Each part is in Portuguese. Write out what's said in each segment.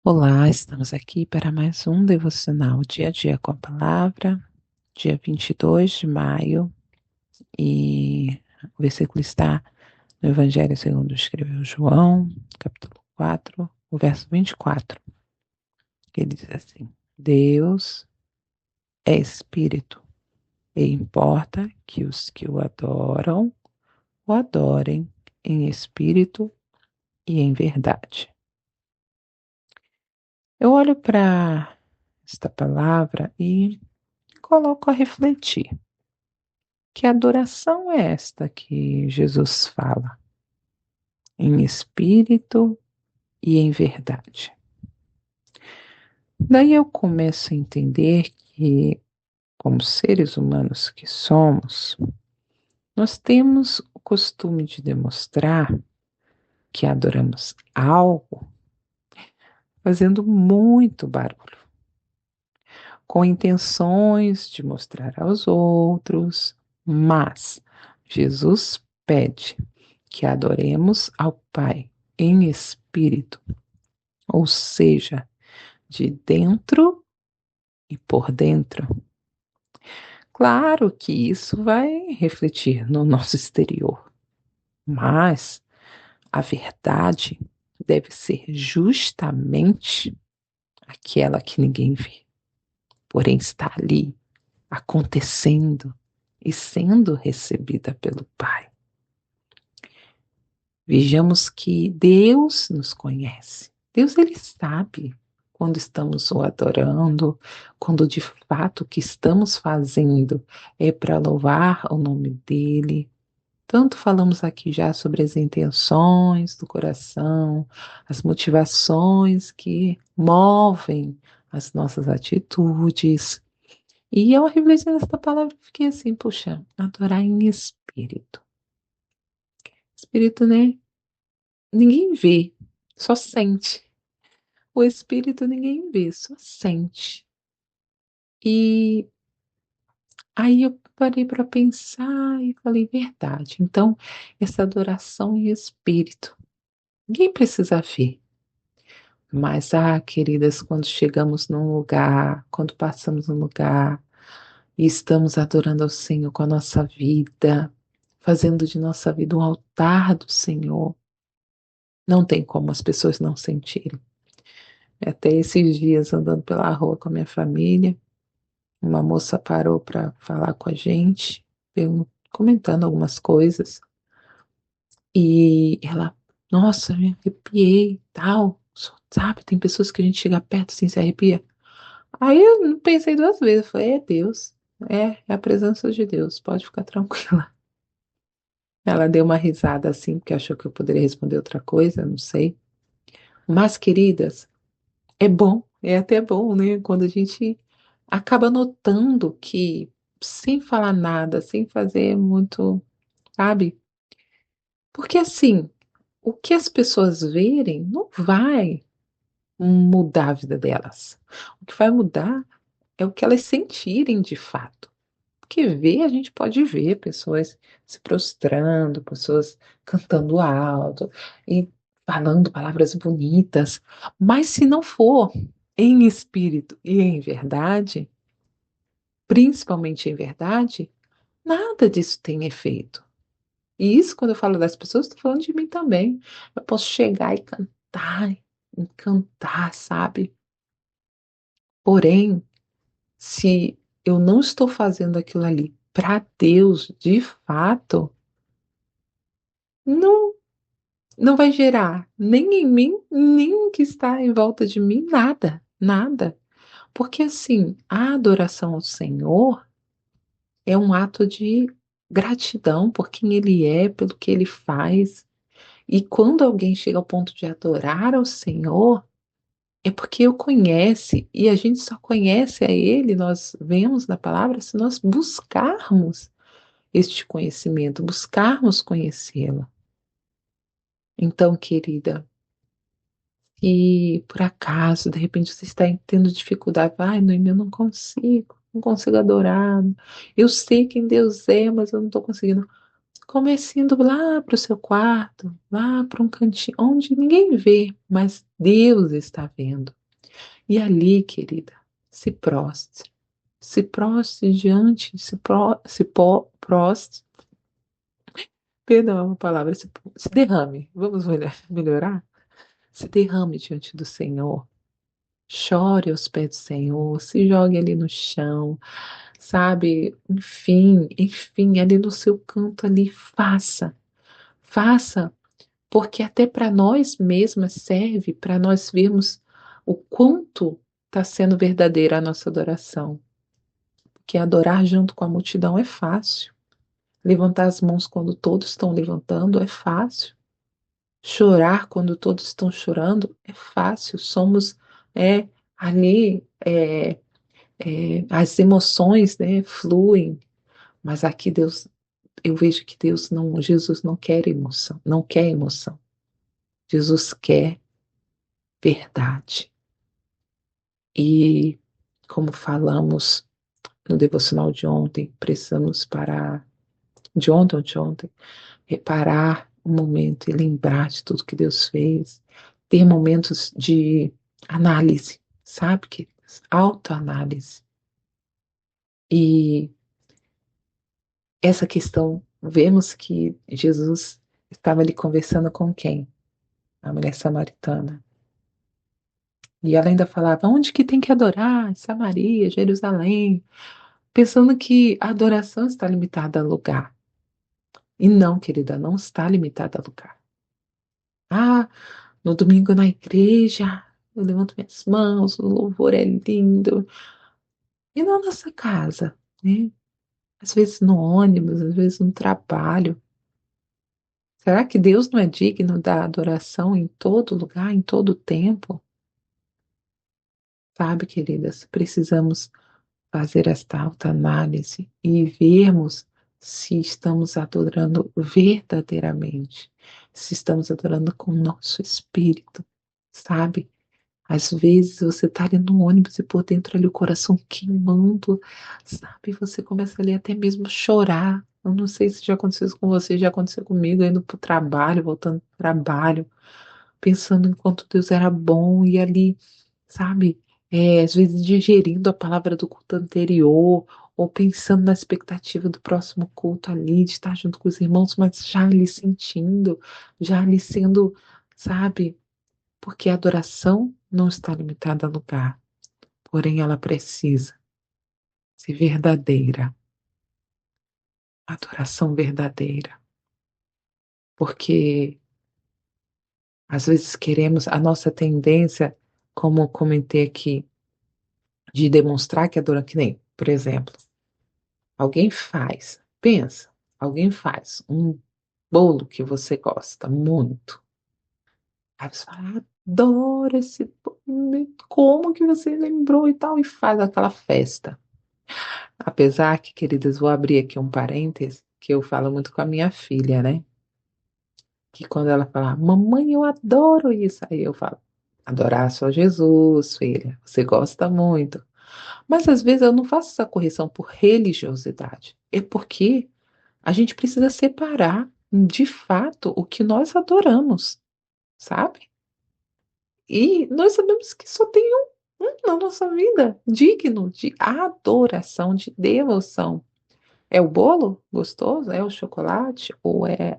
Olá, estamos aqui para mais um devocional Dia a Dia com a Palavra, dia 22 de maio, e o versículo está no Evangelho segundo escreveu João, capítulo 4, o verso 24, que ele diz assim: Deus é Espírito, e importa que os que o adoram, o adorem em espírito e em verdade. Eu olho para esta palavra e coloco a refletir. Que adoração é esta que Jesus fala? Em espírito e em verdade. Daí eu começo a entender que, como seres humanos que somos, nós temos o costume de demonstrar que adoramos algo fazendo muito barulho, com intenções de mostrar aos outros, mas Jesus pede que adoremos ao Pai em espírito, ou seja, de dentro e por dentro. Claro que isso vai refletir no nosso exterior, mas a verdade deve ser justamente aquela que ninguém vê, porém está ali, acontecendo e sendo recebida pelo Pai. Vejamos que Deus nos conhece. Deus, ele sabe quando estamos o adorando, quando de fato o que estamos fazendo é para louvar o nome dele. Tanto falamos aqui já sobre as intenções do coração, as motivações que movem as nossas atitudes. E ao refletir nessa palavra, eu fiquei assim, puxa, adorar em espírito. Espírito, né? Ninguém vê, só sente. O espírito ninguém vê, só sente. E aí eu parei para pensar e falei, verdade. Então, essa adoração em espírito, ninguém precisa ver. Mas, queridas, quando chegamos num lugar, quando passamos num lugar e estamos adorando ao Senhor com a nossa vida, fazendo de nossa vida um altar do Senhor, não tem como as pessoas não sentirem. Até esses dias, andando pela rua com a minha família, uma moça parou para falar com a gente, comentando algumas coisas, e ela, nossa, me arrepiei, tal, sabe? Tem pessoas que a gente chega perto assim, se arrepia. Aí eu não pensei duas vezes, falei, é Deus, é a presença de Deus, pode ficar tranquila. Ela deu uma risada assim, porque achou que eu poderia responder outra coisa, não sei. Mas, queridas, é bom, é até bom, né? Quando a gente acaba notando que, sem falar nada, sem fazer muito, sabe? Porque assim, o que as pessoas verem não vai mudar a vida delas. O que vai mudar é o que elas sentirem de fato. Porque ver, a gente pode ver pessoas se prostrando, pessoas cantando alto e falando palavras bonitas, mas se não for em espírito e em verdade, principalmente em verdade, nada disso tem efeito. E isso, quando eu falo das pessoas, estou falando de mim também. Eu posso chegar e cantar, encantar, sabe? Porém, se eu não estou fazendo aquilo ali para Deus de fato, não, não vai gerar nem em mim, nem em que está em volta de mim, nada, nada. Porque assim, a adoração ao Senhor é um ato de gratidão por quem Ele é, pelo que Ele faz. E quando alguém chega ao ponto de adorar ao Senhor, é porque o conhece, e a gente só conhece a Ele, nós vemos na palavra, se nós buscarmos este conhecimento, buscarmos conhecê-la. Então, querida, se por acaso, de repente, você está tendo dificuldade, ai, Noemi, eu não consigo adorar, eu sei quem Deus é, mas eu não estou conseguindo. Comece indo lá para o seu quarto, lá para um cantinho, onde ninguém vê, mas Deus está vendo. E ali, querida, se prostre. Se prostre diante, prostre, perdão, é uma palavra, se derrame. Vamos melhorar? Se derrame diante do Senhor. Chore aos pés do Senhor, se jogue ali no chão, sabe? Enfim, ali no seu canto ali, faça, porque até para nós mesmas serve para nós vermos o quanto está sendo verdadeira a nossa adoração. Porque adorar junto com a multidão é fácil. Levantar as mãos quando todos estão levantando é fácil. Chorar quando todos estão chorando é fácil. Somos ali as emoções, né, fluem. Mas aqui Deus, eu vejo que Deus não, Jesus não quer emoção, não quer emoção. Jesus quer verdade. E como falamos no devocional de ontem, precisamos parar, de ontem, reparar um momento e lembrar de tudo que Deus fez, ter momentos de análise, sabe, queridas? Autoanálise. E essa questão, vemos que Jesus estava ali conversando com quem? A mulher samaritana. E ela ainda falava, onde que tem que adorar? Samaria, Jerusalém. Pensando que a adoração está limitada a lugar. E não, querida, não está limitada a lugar. Ah, no domingo na igreja, eu levanto minhas mãos, o louvor é lindo. E na nossa casa, né? Às vezes no ônibus, às vezes no trabalho. Será que Deus não é digno da adoração em todo lugar, em todo tempo? Sabe, queridas, precisamos fazer esta autoanálise e vermos se estamos adorando verdadeiramente, se estamos adorando com o nosso espírito, sabe? Às vezes você está ali no ônibus e por dentro ali o coração queimando, sabe? Você começa ali até mesmo a chorar. Eu não sei se já aconteceu isso com você, já aconteceu comigo, indo para o trabalho, voltando para o trabalho, pensando em quanto Deus era bom e ali, sabe? Às vezes digerindo a palavra do culto anterior, ou pensando na expectativa do próximo culto ali, de estar junto com os irmãos, mas já ali sentindo, já ali sendo, sabe? Porque a adoração não está limitada a lugar, porém ela precisa ser verdadeira, adoração verdadeira, porque às vezes queremos, a nossa tendência, como comentei aqui, de demonstrar que adora, que nem, por exemplo, alguém faz, pensa, alguém faz um bolo que você gosta muito, aí você fala, adoro esse bolo, como que você lembrou e tal, e faz aquela festa. Apesar que, queridas, vou abrir aqui um parêntese, que eu falo muito com a minha filha, né? Que quando ela fala, mamãe, eu adoro isso, aí eu falo, adorar só Jesus, filha, você gosta muito. Mas às vezes eu não faço essa correção por religiosidade, é porque a gente precisa separar, de fato, o que nós adoramos, sabe? E nós sabemos que só tem um na nossa vida, digno de adoração, de devoção. É o bolo gostoso? É o chocolate? Ou é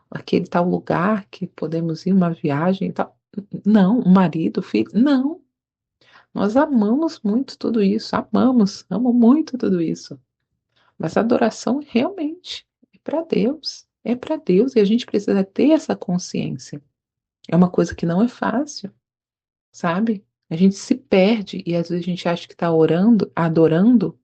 aquele tal lugar que podemos ir, uma viagem e tal? Não, o marido, o filho? Não. Nós amamos muito tudo isso, amo muito tudo isso. Mas a adoração realmente é para Deus. É para Deus e a gente precisa ter essa consciência. É uma coisa que não é fácil, sabe? A gente se perde e às vezes a gente acha que está orando, adorando,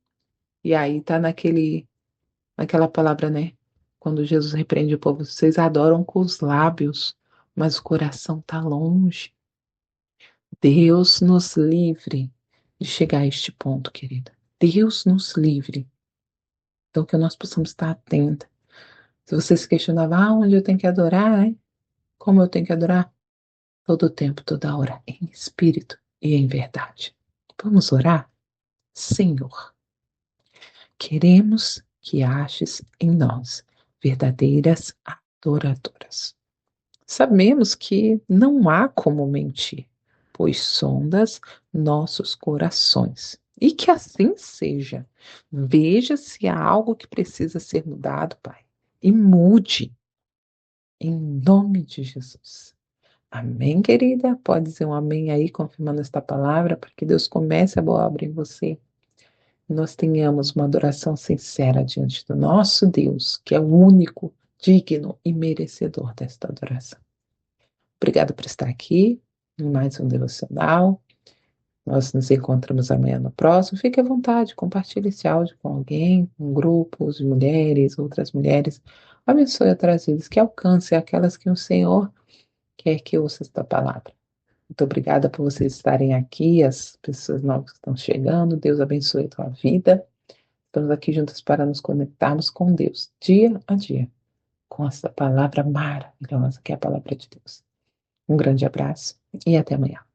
e aí está naquela palavra, né? Quando Jesus repreende o povo, vocês adoram com os lábios, mas o coração está longe. Deus nos livre de chegar a este ponto, querida. Deus nos livre. Então, que nós possamos estar atentos. Se você se questionava, onde eu tenho que adorar, hein? Como eu tenho que adorar? Todo o tempo, toda hora, em espírito e em verdade. Vamos orar? Senhor, queremos que aches em nós verdadeiras adoradoras. Sabemos que não há como mentir. pois sondas nossos corações. E que assim seja. Veja se há algo que precisa ser mudado, Pai, e mude, em nome de Jesus. Amém, querida? Pode dizer um amém aí, confirmando esta palavra, para que Deus comece a boa obra em você. E nós tenhamos uma adoração sincera diante do nosso Deus, que é o único, digno e merecedor desta adoração. Obrigada por estar aqui em mais um devocional. Nós nos encontramos amanhã no próximo. Fique à vontade, compartilhe esse áudio com alguém, com grupos de mulheres, outras mulheres. Abençoe outras vidas, que alcance aquelas que o Senhor quer que ouça esta palavra. Muito obrigada por vocês estarem aqui, as pessoas novas que estão chegando. Deus abençoe a tua vida. Estamos aqui juntos para nos conectarmos com Deus, dia a dia, com essa palavra maravilhosa que é a palavra de Deus. Um grande abraço e até amanhã.